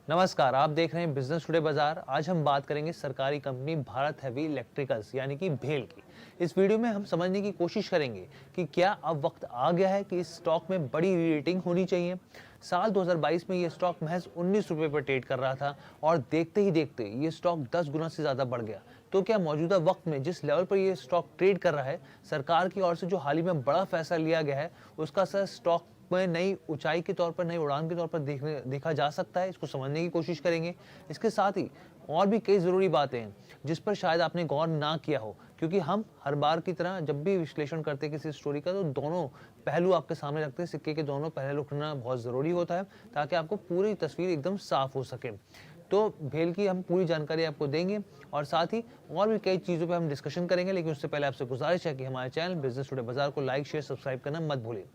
नमस्कार, आप देख रहे हैं बिजनेस टुडे बाजार। आज हम बात करेंगे सरकारी कंपनी भारत हेवी इलेक्ट्रिकल्स यानी कि भेल की। इस वीडियो में हम समझने की कोशिश करेंगे कि क्या अब वक्त आ गया है कि इस स्टॉक में बड़ी रेटिंग होनी चाहिए। साल 2022 में ये स्टॉक महज 19 रुपये पर ट्रेड कर रहा था और देखते ही देखते ये स्टॉक 10 गुना से ज़्यादा बढ़ गया। तो क्या मौजूदा वक्त में जिस लेवल पर ये स्टॉक ट्रेड कर रहा है, सरकार की ओर से जो हाल ही में बड़ा फैसला लिया गया है, उसका असर स्टॉक में नई ऊंचाई के तौर पर, नई उड़ान के तौर पर देखा जा सकता है। इसको समझने की कोशिश करेंगे। इसके साथ ही और भी कई ज़रूरी बातें हैं जिस पर शायद आपने गौर ना किया हो, क्योंकि हम हर बार की तरह जब भी विश्लेषण करते हैं किसी स्टोरी का, तो दोनों पहलू आपके सामने रखते हैं। सिक्के के दोनों पहलू रखना बहुत ज़रूरी होता है ताकि आपको पूरी तस्वीर एकदम साफ हो सके। तो भेल की हम पूरी जानकारी आपको देंगे और साथ ही और भी कई चीज़ों पे हम डिस्कशन करेंगे, लेकिन उससे पहले आपसे गुजारिश है कि हमारे चैनल बिजनेस टुडे बाजार को लाइक, शेयर, सब्सक्राइब करना मत भूलिए।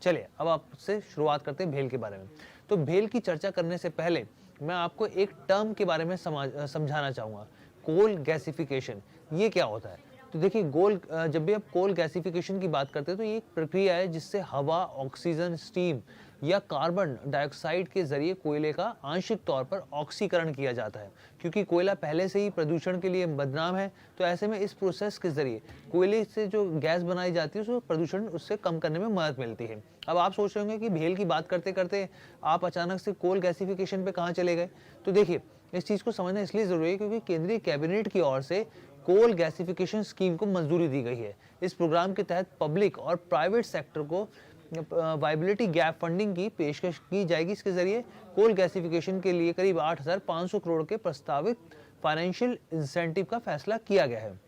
चलिए अब आपसे शुरुआत करते हैं भेल के बारे में। तो भेल की चर्चा करने से पहले मैं आपको एक टर्म के बारे में समझाना चाहूँगा, कोल गैसिफिकेशन। ये क्या होता है? तो देखिए, जब भी आप कोल गैसिफिकेशन की बात करते हैं तो ये एक प्रक्रिया है जिससे हवा, ऑक्सीजन, स्टीम या कार्बन डाइऑक्साइड के जरिए कोयले का आंशिक तौर पर ऑक्सीकरण किया जाता है। क्योंकि कोयला पहले से ही प्रदूषण के लिए बदनाम है, तो ऐसे में इस प्रोसेस के जरिए कोयले से जो गैस बनाई जाती है, उसको प्रदूषण उससे कम करने में मदद मिलती है। अब आप सोच रहे होंगे कि भेल की बात करते करते आप अचानक से कोल गैसिफिकेशन पे कहाँ चले गए। तो देखिए, इस चीज़ को समझना इसलिए ज़रूरी है क्योंकि केंद्रीय कैबिनेट की ओर से कोल गैसिफिकेशन स्कीम को मंजूरी दी गई है। इस प्रोग्राम के तहत पब्लिक और प्राइवेट सेक्टर को वायबिलिटी गैप फंडिंग की पेशकश की जाएगी। इसके जरिए कोल गैसिफिकेशन के लिए करीब 8,500 करोड़ के प्रस्तावित फाइनेंशियल इंसेंटिव का फैसला किया गया है।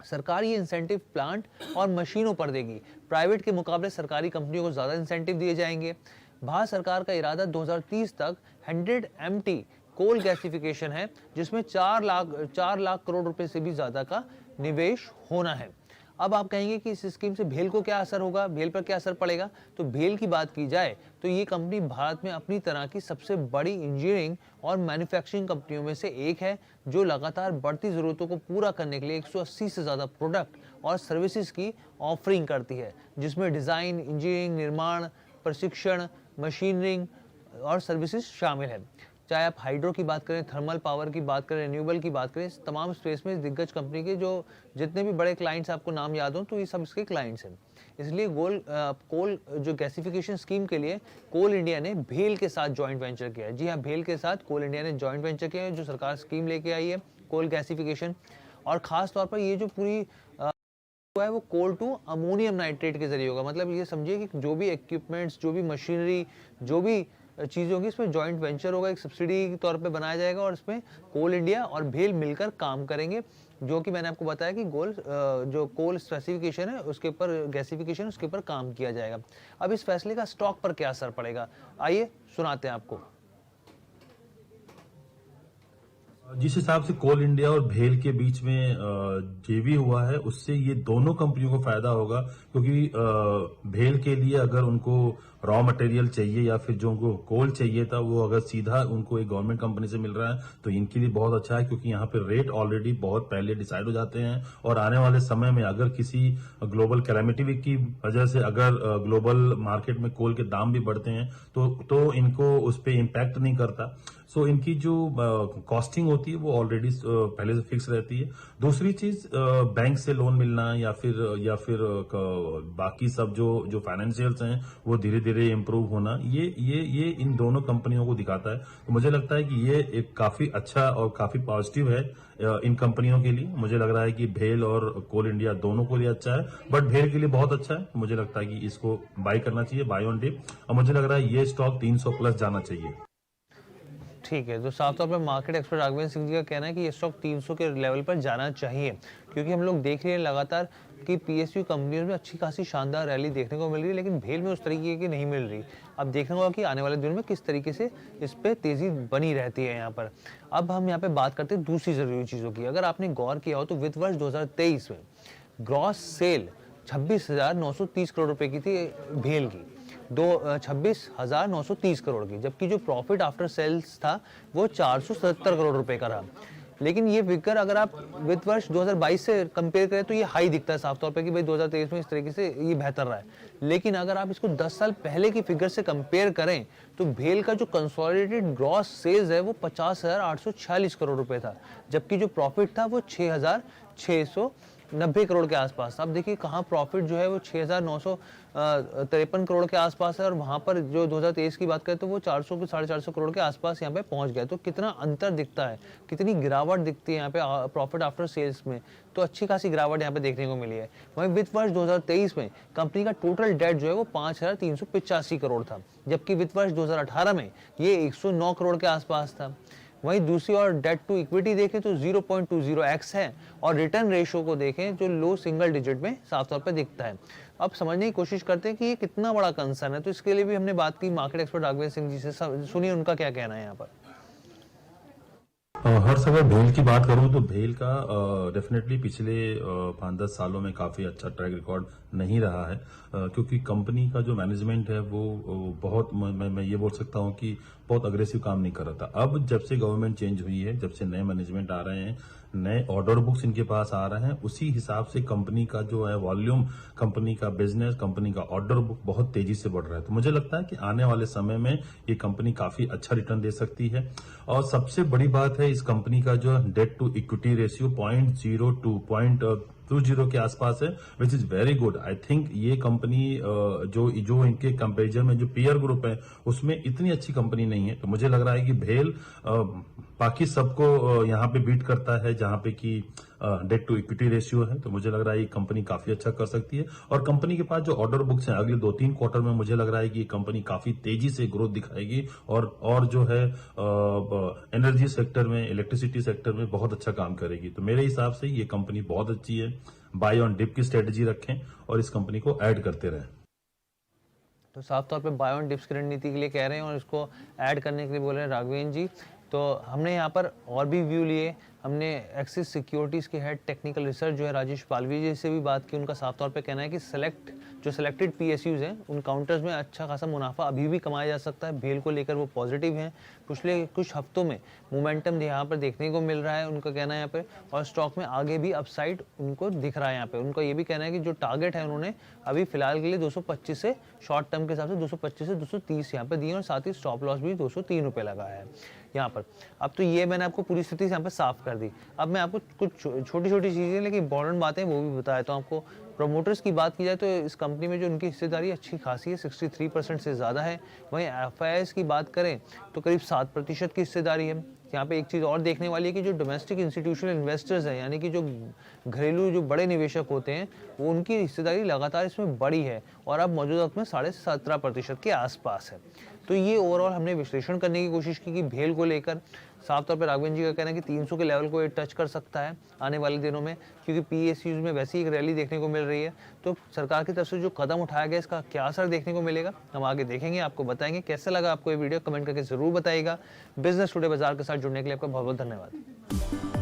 सरकार ये इंसेंटिव प्लांट और मशीनों पर देगी। प्राइवेट के मुकाबले सरकारी कंपनियों को ज़्यादा इंसेंटिव दिए जाएंगे। भारत सरकार का इरादा 2030 तक 100 MT कोल गैसिफिकेशन है, जिसमें 4 लाख करोड़ रुपए से भी ज़्यादा का निवेश होना है। अब आप कहेंगे कि इस स्कीम से भेल को क्या असर होगा, भेल पर क्या असर पड़ेगा। तो भेल की बात की जाए तो ये कंपनी भारत में अपनी तरह की सबसे बड़ी इंजीनियरिंग और मैन्युफैक्चरिंग कंपनियों में से एक है, जो लगातार बढ़ती ज़रूरतों को पूरा करने के लिए 180 से ज़्यादा प्रोडक्ट और सर्विसेज की ऑफरिंग करती है, जिसमें डिज़ाइन, इंजीनियरिंग, निर्माण, प्रशिक्षण, मशीनरिंग और सर्विसेज शामिल है। चाहे आप हाइड्रो की बात करें, थर्मल पावर की बात करें, रिन्यूएबल की बात करें, इस तमाम स्पेस में दिग्गज कंपनी के जो जितने भी बड़े क्लाइंट्स आपको नाम याद हो, तो ये सब इसके क्लाइंट्स हैं। इसलिए कोल जो गैसिफिकेशन स्कीम के लिए कोल इंडिया ने भेल के साथ जॉइंट वेंचर किया है। जी हाँ, भेल के साथ कोल इंडिया ने जॉइंट वेंचर किया है, जो सरकार स्कीम लेके आई है कोल गैसिफिकेशन। और ख़ास तौर पर ये जो पूरी है वो कोल टू अमोनियम नाइट्रेट के जरिए होगा। मतलब ये समझिए कि जो भी इक्विपमेंट्स, जो भी मशीनरी, जो भी चीज़ें होंगी, इसमें जॉइंट वेंचर होगा, एक सब्सिडी के तौर पे बनाया जाएगा और इसमें कोल इंडिया और भेल मिलकर काम करेंगे। जो कि मैंने आपको बताया कि जो कोल स्पेसिफिकेशन है उसके ऊपर, गैसिफिकेशन उसके ऊपर काम किया जाएगा। अब इस फैसले का स्टॉक पर क्या असर पड़ेगा, आइए सुनाते हैं आपको। जिस हिसाब से कोल इंडिया और भेल के बीच में जेवी हुआ है, उससे ये दोनों कंपनियों को फायदा होगा। क्योंकि भेल के लिए अगर उनको रॉ मटेरियल चाहिए या फिर जो उनको कोल चाहिए था, वो अगर सीधा उनको एक गवर्नमेंट कंपनी से मिल रहा है तो इनके लिए बहुत अच्छा है, क्योंकि यहाँ पे रेट ऑलरेडी बहुत पहले डिसाइड हो जाते हैं। और आने वाले समय में अगर किसी ग्लोबल कैलेमिटी की वजह से अगर ग्लोबल मार्केट में कोल के दाम भी बढ़ते हैं तो इनको उस पर इम्पैक्ट नहीं करता। सो इनकी जो कॉस्टिंग होती है वो ऑलरेडी पहले से फिक्स रहती है। दूसरी चीज, बैंक से लोन मिलना या फिर बाकी सब जो फाइनेंशियल्स हैं वो धीरे धीरे इम्प्रूव होना, ये इन दोनों कंपनियों को दिखाता है। तो मुझे लगता है कि ये एक काफी अच्छा और काफी पॉजिटिव है इन कंपनियों के लिए। मुझे लग रहा है कि भेल और कोल इंडिया दोनों के लिए अच्छा है, बट भेल के लिए बहुत अच्छा है। मुझे लगता है कि इसको बाय करना चाहिए, बाय ऑन डिप। और मुझे लग रहा है ये स्टॉक 300 प्लस जाना चाहिए। ठीक है, तो साफ तौर पर मार्केट एक्सपर्ट राघवेंद्र सिंह जी का कहना है कि ये स्टॉक 300 के लेवल पर जाना चाहिए, क्योंकि हम लोग देख रहे हैं लगातार कि पीएसयू कंपनियों में अच्छी खासी शानदार रैली देखने को मिल रही है, लेकिन भेल में उस तरीके की नहीं मिल रही। अब देखना होगा कि आने वाले दिनों में किस तरीके से इस पर तेजी बनी रहती है यहाँ पर। अब हम यहाँ पे बात करते हैं दूसरी जरूरी चीज़ों की। अगर आपने गौर किया हो तो वित्त वर्ष 2023 में ग्रॉस सेल 26,930 करोड़ रुपए की थी भेल की, 26,930 करोड़ की, जबकि जो प्रॉफिट आफ्टर सेल्स था वो 470 करोड़ रुपए का रहा। लेकिन ये फिगर अगर आप वित्त वर्ष 2022 से कंपेयर करें तो ये हाई दिखता है साफ तौर पे कि भाई 2023 में इस तरीके से ये बेहतर रहा है। लेकिन अगर आप इसको 10 साल पहले की फिगर से कंपेयर करें तो भेल का जो कंसोलिडेटेड ग्रॉस सेल्स है वो 50,846 करोड़ रुपए था, जबकि जो प्रॉफिट था वो 6,690 करोड़ के आसपास। अब देखिए कहाँ प्रॉफिट जो है वो 6,953 करोड़ के आसपास है और वहां पर जो 2023 की बात करें तो वो 400 के 450 करोड़ के आसपास यहाँ पे पहुंच गया। तो कितना अंतर दिखता है, कितनी गिरावट दिखती है यहाँ पे प्रॉफिट आफ्टर सेल्स में, तो अच्छी खासी गिरावट यहाँ पे देखने को मिली है। वहीं वित्त वर्ष 2023 में कंपनी का टोटल डेट जो है वो 5,385 करोड़ था, जबकि वित्त वर्ष 2018 में ये 109 करोड़ के आसपास था। वहीं दूसरी ओर डेट टू इक्विटी देखें तो 0.20x है और रिटर्न रेशियो को देखें जो लो सिंगल डिजिट में साफ तौर पर दिखता है। अब समझने की कोशिश करते हैं कि ये कितना बड़ा कंसर्न है, तो इसके लिए भी हमने बात की मार्केट एक्सपर्ट राघवेंद्र सिंह जी से। सुनिए उनका क्या कहना है यहाँ पर। हर्ष, अगर भेल की बात करूं तो भेल का डेफिनेटली पिछले 5-10 सालों में काफी अच्छा ट्रैक रिकॉर्ड नहीं रहा है, क्योंकि कंपनी का जो मैनेजमेंट है वो बहुत मैं ये बोल सकता हूं कि बहुत अग्रेसिव काम नहीं कर रहा था। अब जब से गवर्नमेंट चेंज हुई है, जब से नए मैनेजमेंट आ रहे हैं, नए ऑर्डर बुक्स इनके पास आ रहे हैं, उसी हिसाब से कंपनी का जो है वॉल्यूम, कंपनी का बिजनेस, कंपनी का ऑर्डर बुक बहुत तेजी से बढ़ रहा है। तो मुझे लगता है कि आने वाले समय में ये कंपनी काफी अच्छा रिटर्न दे सकती है। और सबसे बड़ी बात है इस कंपनी का जो डेट टू इक्विटी रेशियो 0.20 के आसपास है, which is very good. I think ये कंपनी जो इनके कंपेरिजन में जो पीयर ग्रुप है उसमें इतनी अच्छी कंपनी नहीं है। तो मुझे लग रहा है कि भेल बाकी सबको यहाँ पे बीट करता है जहां पे कि डेट टू इक्विटी रेशियो है। तो मुझे लग रहा है ये कंपनी काफी अच्छा कर सकती है। और कंपनी के पास जो ऑर्डर बुक्स हैं अगले 2-3 क्वार्टर में मुझे लग रहा है कि ये कंपनी काफी तेजी से ग्रोथ दिखाएगी और जो है एनर्जी सेक्टर में, इलेक्ट्रिसिटी सेक्टर में बहुत अच्छा काम करेगी। तो मेरे हिसाब से ये कंपनी बहुत अच्छी है। बाय ऑन डिप की स्ट्रेटेजी रखें और इस कंपनी को ऐड करते रहें। तो साफ तौर पे बाय ऑन डिप्स की रणनीति के लिए कह रहे हैं और इसको ऐड करने के लिए बोल रहे हैं राघवेंद्र जी। तो हमने यहाँ पर और भी व्यू लिए। हमने एक्सिस सिक्योरिटीज़ के हेड टेक्निकल रिसर्च जो है राजेश पालवी जी से भी बात की। उनका साफ तौर पे कहना है कि सेलेक्टेड PSUs हैं उन काउंटर्स में अच्छा खासा मुनाफा अभी भी कमाया जा सकता है। भेल को लेकर वो पॉजिटिव हैं। पिछले कुछ हफ्तों में मोमेंटम यहाँ पर देखने को मिल रहा है, उनका कहना है यहाँ पे, और स्टॉक में आगे भी अपसाइड उनको दिख रहा है। यहाँ पे उनका ये भी कहना है कि जो टारगेट है उन्होंने अभी फिलहाल के लिए 225 से शॉर्ट टर्म के हिसाब से 225 से 230 यहाँ पे दिए और साथ ही स्टॉप लॉस भी 203 रुपये लगाया है यहाँ पर। अब तो ये मैंने आपको पूरी स्थिति यहाँ पे साफ कर दी। अब मैं आपको कुछ छोटी छोटी चीज़ें लेकिन इंपॉर्टेंट बातें वो भी बताया। तो आपको प्रोमोटर्स की बात की जाए तो इस कंपनी में जो उनकी हिस्सेदारी अच्छी खासी है, 63% से ज़्यादा है। वहीं FIIs की बात करें तो करीब 7% की हिस्सेदारी है। यहाँ पे एक चीज़ और देखने वाली है कि जो डोमेस्टिक इंस्टीट्यूशनल इन्वेस्टर्स हैं, यानी कि जो घरेलू जो बड़े निवेशक होते हैं, वो उनकी हिस्सेदारी लगातार इसमें बढ़ी है और अब मौजूदा वक्त में 17.5% के आसपास है। तो ये ओवरऑल हमने विश्लेषण करने की कोशिश की कि भेल को लेकर साफ तौर पर राघवेंद्र जी का कहना है कि 300 के लेवल को ये टच कर सकता है आने वाले दिनों में, क्योंकि PSUs में वैसे ही एक रैली देखने को मिल रही है। तो सरकार की तरफ से जो कदम उठाया गया इसका क्या असर देखने को मिलेगा हम आगे देखेंगे, आपको बताएंगे। कैसा लगा आपको ये वीडियो कमेंट करके जरूर बताइएगा। बिजनेस टुडे बाजार के साथ जुड़ने के लिए आपका बहुत बहुत धन्यवाद।